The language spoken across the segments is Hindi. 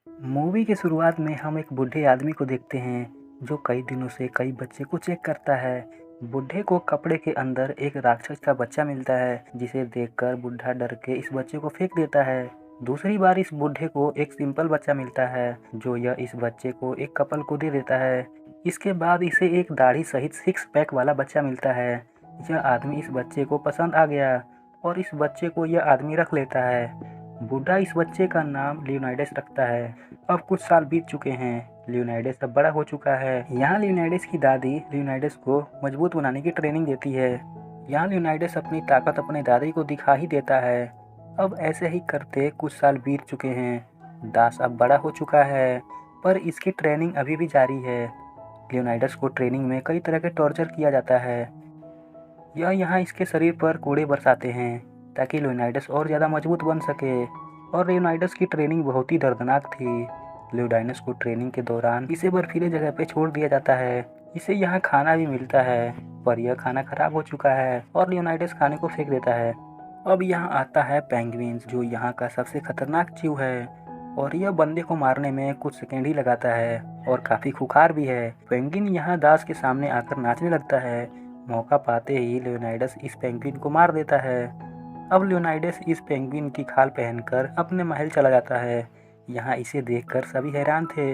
मूवी की शुरुआत में हम एक बूढ़े आदमी को देखते हैं जो कई दिनों से कई बच्चे को चेक करता है। बूढ़े को कपड़े के अंदर एक राक्षस का बच्चा मिलता है जिसे देखकर बूढ़ा डर के इस बच्चे को फेंक देता है। दूसरी बार इस बूढ़े को एक सिंपल बच्चा मिलता है जो यह इस बच्चे को एक कपल को दे देता है। इसके बाद इसे एक दाढ़ी सहित सिक्स पैक वाला बच्चा मिलता है। यह आदमी इस बच्चे को पसंद आ गया और इस बच्चे को यह आदमी रख लेता है। बूढ़ा इस बच्चे का नाम लियोनाइडस रखता है। अब कुछ साल बीत चुके हैं। लियोनाइडस अब बड़ा हो चुका है। यहाँ लियोनाइडस की दादी लियोनाइडस को मजबूत बनाने की ट्रेनिंग देती है। यहाँ लियोनाइडस अपनी ताकत अपने दादी को दिखा ही देता है। अब ऐसे ही करते कुछ साल बीत चुके हैं। दास अब बड़ा हो चुका है पर इसकी ट्रेनिंग अभी भी जारी है। लियोनाइडस को ट्रेनिंग में कई तरह के टॉर्चर किया जाता है। यह यहाँ इसके शरीर पर कूड़े बरसाते हैं ताकि लियोनाइडस और ज़्यादा मजबूत बन सके। और लियोनाइडस की ट्रेनिंग बहुत ही दर्दनाक थी। लियोनाइडस को ट्रेनिंग के दौरान इसे बर्फीले जगह पे छोड़ दिया जाता है। इसे यहाँ खाना भी मिलता है पर यह खाना खराब हो चुका है और लियोनाइडस खाने को फेंक देता है। अब यहाँ आता है पेंगुइन जो यहाँ का सबसे खतरनाक जीव है और यह बंदे को मारने में कुछ सेकेंड ही लगाता है और काफ़ी खुखार भी है। पेंगुइन यहाँ दास के सामने आकर नाचने लगता है। मौका पाते ही लियोनाइडस इस पेंगुइन को मार देता है। अब लियोनाइडस इस पेंगुइन की खाल पहनकर अपने महल चला जाता है। यहाँ इसे देखकर सभी हैरान थे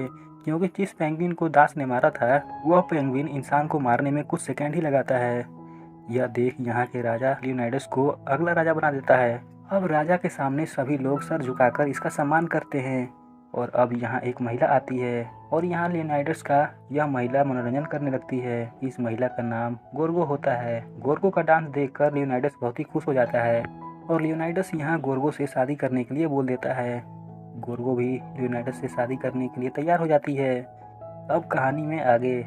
क्योंकि जिस पेंगुइन को दास ने मारा था वह पेंगुइन इंसान को मारने में कुछ सेकंड ही लगाता है। यह देख यहाँ के राजा लियोनाइडस को अगला राजा बना देता है। अब राजा के सामने सभी लोग सर झुकाकर इसका सम्मान करते हैं। और अब यहाँ एक महिला आती है और यहाँ लियोनाइडस का यह महिला मनोरंजन करने लगती है। इस महिला का नाम गोर्गो होता है। गोर्गो का डांस देखकर लियोनाइडस बहुत ही खुश हो जाता है और लियोनाइडस यहाँ गोर्गो से शादी करने के लिए बोल देता है। गोर्गो भी लियोनाइडस से शादी करने के लिए तैयार हो जाती है। अब कहानी में आगे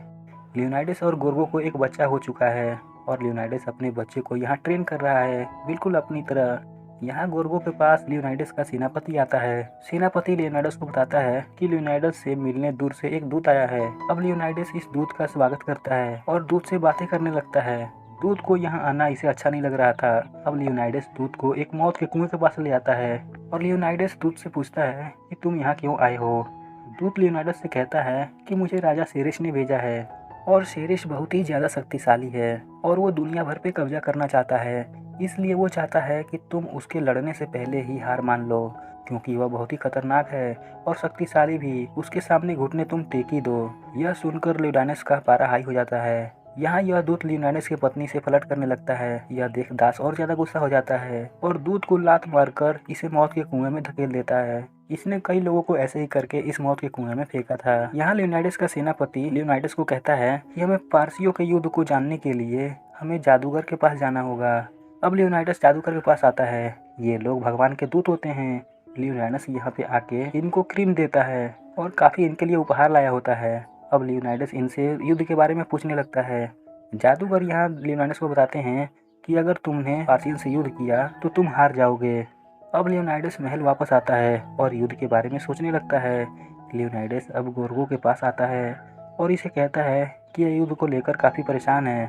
लियोनाइडस और गोर्गो को एक बच्चा हो चुका है और लियोनाइडस अपने बच्चे को यहाँ ट्रेन कर रहा है बिल्कुल अपनी तरह। यहाँ गोर्गो के पास लियोनाइडस का सेनापति आता है। सेनापति लियोनाइडस को बताता है कि लियोनाइडस से मिलने दूर से एक दूत आया है। अब लियोनाइडस इस दूत का स्वागत करता है और दूत से बातें करने लगता है। दूत को यहाँ आना इसे अच्छा नहीं लग रहा था। अब लियोनाइडस दूत को एक मौत के कुएं के पास ले जाता है और लियोनाइडस दूत से पूछता है कि तुम यहाँ क्यों आए हो। दूत लियोनाइडस से कहता है कि मुझे राजा सेरेस ने भेजा है और सेरेस बहुत ही ज़्यादा शक्तिशाली है और वो दुनिया भर पे कब्जा करना चाहता है। इसलिए वो चाहता है कि तुम उसके लड़ने से पहले ही हार मान लो क्योंकि वह बहुत ही खतरनाक है और शक्तिशाली भी। उसके सामने घुटने तुम टेक ही दो। यह सुनकर लियोनाइडस का पारा हाई हो जाता है। यहाँ यह दूत लियोनाइडस की पत्नी से फ्लर्ट करने लगता है। यह देख दास और ज्यादा गुस्सा हो जाता है और दूत को लात मारकर इसे मौत के कुएं में धकेल देता है। इसने कई लोगों को ऐसे ही करके इस मौत के कुएं में फेंका था। यहाँ लियोनाइडस का सेनापति लियोनाइडस को कहता है कि हमें पारसियों के युद्ध को जानने के लिए हमें जादूगर के पास जाना होगा। अब लियोनाइडस जादूगर के पास आता है। ये लोग भगवान के दूत होते हैं। लियोनाइडस यहाँ पे आके इनको क्रीम देता है और काफी इनके लिए उपहार लाया होता है। अब लियोनाइडस इनसे युद्ध के बारे में पूछने लगता है। जादूगर यहाँ लियोनाइडस को बताते हैं कि अगर तुमने पार्सियन से युद्ध किया तो तुम हार जाओगे। अब लियोनाइडस महल वापस आता है और युद्ध के बारे में सोचने लगता है। लियोनाइडस अब गोर्गो के पास आता है और इसे कहता है कि यह युद्ध को लेकर काफ़ी परेशान है।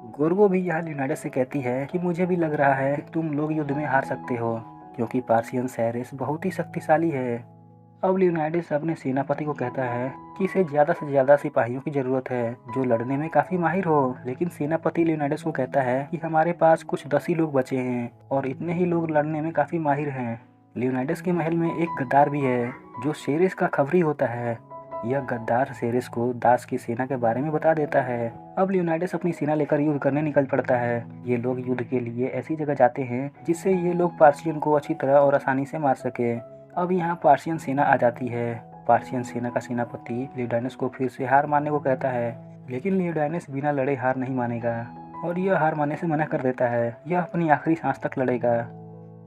गोर्गो भी यहाँ लियोनाइडस से कहती है कि मुझे भी लग रहा है कि तुम लोग युद्ध में हार सकते हो क्योंकि पार्सियन सेरेस बहुत ही शक्तिशाली है। अब लियोनाइडस अपने सेनापति को कहता है कि इसे ज़्यादा से ज़्यादा सिपाहियों की ज़रूरत है जो लड़ने में काफ़ी माहिर हो। लेकिन सेनापति लियोनाइडस को कहता है कि हमारे पास कुछ 10 ही लोग बचे हैं और इतने ही लोग लड़ने में काफ़ी माहिर हैं। लियोनाइडस के महल में एक गद्दार भी है जो सेरेस का खबरी होता है। यह गद्दार सेरेस को दास की सेना के बारे में बता देता है। अब लियोनाइडस अपनी सेना लेकर युद्ध करने निकल पड़ता है। ये लोग युद्ध के लिए ऐसी जगह जाते हैं जिससे ये लोग पार्सियन को अच्छी तरह और आसानी से मार सके। अब यहाँ पार्सियन सेना आ जाती है। पार्सियन सेना का सेनापति लियोनाइडस को फिर से हार मानने को कहता है लेकिन लियोनाइडस बिना लड़े हार नहीं मानेगा और यह हार मानने से मना कर देता है। यह अपनी आखिरी सांस तक लड़ेगा।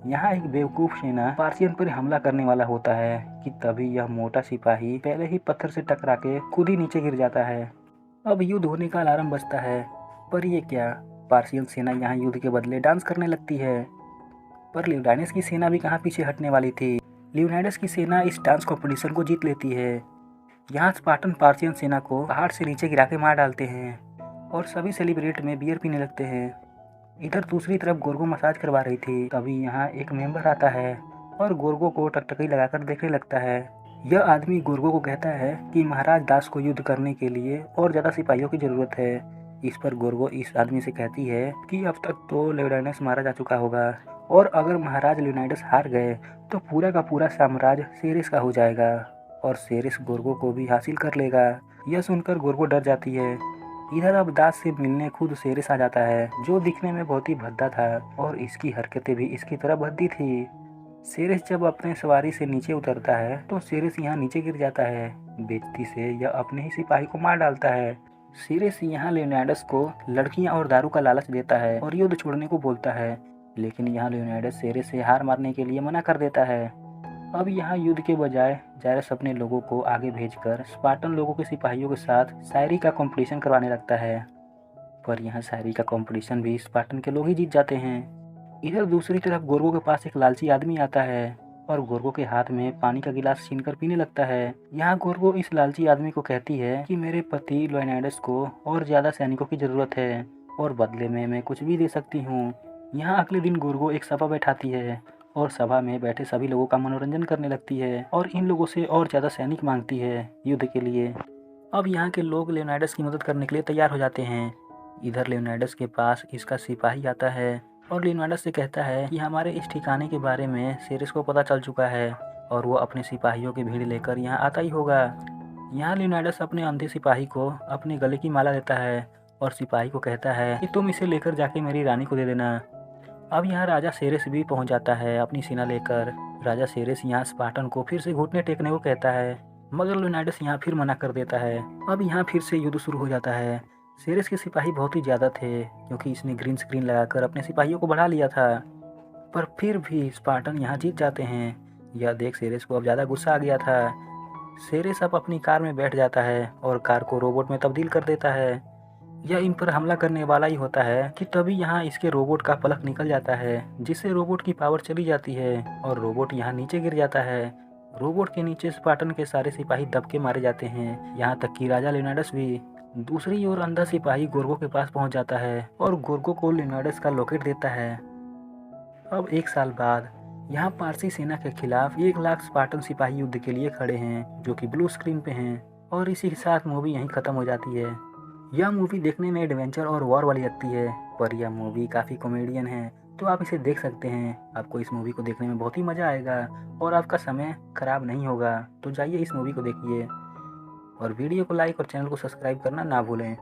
यहाँ एक बेवकूफ़ सेना पार्सियन पर हमला करने वाला होता है कि तभी यह मोटा सिपाही पहले ही पत्थर से टकरा के खुद ही नीचे गिर जाता है। अब युद्ध होने का अलार्म बजता है पर ये क्या, पार्सियन सेना यहाँ युद्ध के बदले डांस करने लगती है। पर लियोनाइडस की सेना भी कहाँ पीछे हटने वाली थी। लियोनाइडस की सेना इस डांस कॉम्पिटिशन को जीत लेती है। यहाँ स्पार्टन पार्सियन सेना को पहाड़ से नीचे गिरा के मार डालते हैं और सभी सेलिब्रेट में बियर पीने लगते हैं। इधर दूसरी तरफ गोर्गो मसाज करवा रही थी। तभी यहाँ एक मेंबर आता है और गोर्गो को टकटकी लगाकर देखने लगता है। यह आदमी गोरगो को कहता है कि महाराज दास को युद्ध करने के लिए और ज़्यादा सिपाहियों की ज़रूरत है। इस पर गोरगो इस आदमी से कहती है कि अब तक तो लेओनिडास मारा जा चुका होगा और अगर महाराज लेओनिडास हार गए तो पूरा का पूरा साम्राज्य सेरेस का हो जाएगा और सेरेस गोरगो को भी हासिल कर लेगा। यह सुनकर गोरगो डर जाती है। इधर अब दास से मिलने खुद सेरेस आ जाता है, जो दिखने में बहुत ही भद्दा था और इसकी हरकतें भी इसकी तरह भद्दी थी। सेरेस जब अपने सवारी से नीचे उतरता है तो सेरेस यहाँ नीचे गिर जाता है। बेइज्जती से यह अपने ही सिपाही को मार डालता है। सेरेस यहाँ लियोनिडास को लड़कियां और दारू का लालच देता है और युद्ध छोड़ने को बोलता है, लेकिन यहाँ लियोनिडास सेरेस से हार मारने के लिए मना कर देता है। अब यहाँ युद्ध के बजाय जायरस अपने लोगों को आगे भेजकर स्पार्टन लोगों के सिपाहियों के साथ शायरी का कंपटीशन करवाने लगता है, पर यहाँ शायरी का कंपटीशन भी स्पार्टन के लोग ही जीत जाते हैं। इधर दूसरी तरफ गोरगो के पास एक लालची आदमी आता है और गोरगो के हाथ में पानी का गिलास छीनकर पीने लगता है। यहाँ गोरगो इस लालची आदमी को कहती है कि मेरे पति लियोनिडास को और ज़्यादा सैनिकों की ज़रूरत है और बदले में मैं कुछ भी दे सकती हूँ। यहाँ अगले दिन गोरगो एक सभा बैठाती है और सभा में बैठे सभी लोगों का मनोरंजन करने लगती है और इन लोगों से और ज़्यादा सैनिक मांगती है युद्ध के लिए। अब यहाँ के लोग लियोनिडास की मदद करने के लिए तैयार हो जाते हैं। इधर लियोनिडास के पास इसका सिपाही आता है और लियोनिडास से कहता है कि हमारे इस ठिकाने के बारे में सेरेस को पता चल चुका है और वो अपने सिपाहियों की भीड़ लेकर यहाँ आता ही होगा। यहाँ लियोनिडास अपने अंधे सिपाही को अपने गले की माला देता है और सिपाही को कहता है कि तुम इसे लेकर जाके मेरी रानी को दे देना। अब यहाँ राजा सेरेस भी पहुँच जाता है अपनी सेना लेकर। राजा सेरेस यहाँ स्पार्टन को फिर से घुटने टेकने को कहता है, मगर लियोनिडास यहाँ फिर मना कर देता है। अब यहाँ फिर से युद्ध शुरू हो जाता है। सेरेस के सिपाही बहुत ही ज़्यादा थे क्योंकि इसने ग्रीन स्क्रीन लगाकर अपने सिपाहियों को बढ़ा लिया था, पर फिर भी स्पार्टन यहाँ जीत जाते हैं। यह देख सेरेस को अब ज़्यादा गुस्सा आ गया था। सेरेस अब अपनी कार में बैठ जाता है और कार को रोबोट में तब्दील कर देता है। यह इन पर हमला करने वाला ही होता है कि तभी यहाँ इसके रोबोट का पलक निकल जाता है, जिससे रोबोट की पावर चली जाती है और रोबोट यहाँ नीचे गिर जाता है। रोबोट के नीचे स्पार्टन के सारे सिपाही दबके मारे जाते हैं, यहाँ तक कि राजा लियोनिडास भी। दूसरी ओर अंधा सिपाही गोरगो के पास पहुंच जाता है और गोरगो को लियोनिडास का लॉकेट देता है। अब 1 साल बाद यहाँ पारसी सेना के खिलाफ 1 लाख स्पार्टन सिपाही युद्ध के लिए खड़े हैं, जो कि ब्लू स्क्रीन पे हैं, और इसी के साथ मूवी यहीं ख़त्म हो जाती है। यह मूवी देखने में एडवेंचर और वॉर वाली लगती है, पर यह मूवी काफ़ी कॉमेडियन है, तो आप इसे देख सकते हैं। आपको इस मूवी को देखने में बहुत ही मज़ा आएगा और आपका समय खराब नहीं होगा। तो जाइए इस मूवी को देखिए और वीडियो को लाइक और चैनल को सब्सक्राइब करना ना भूलें।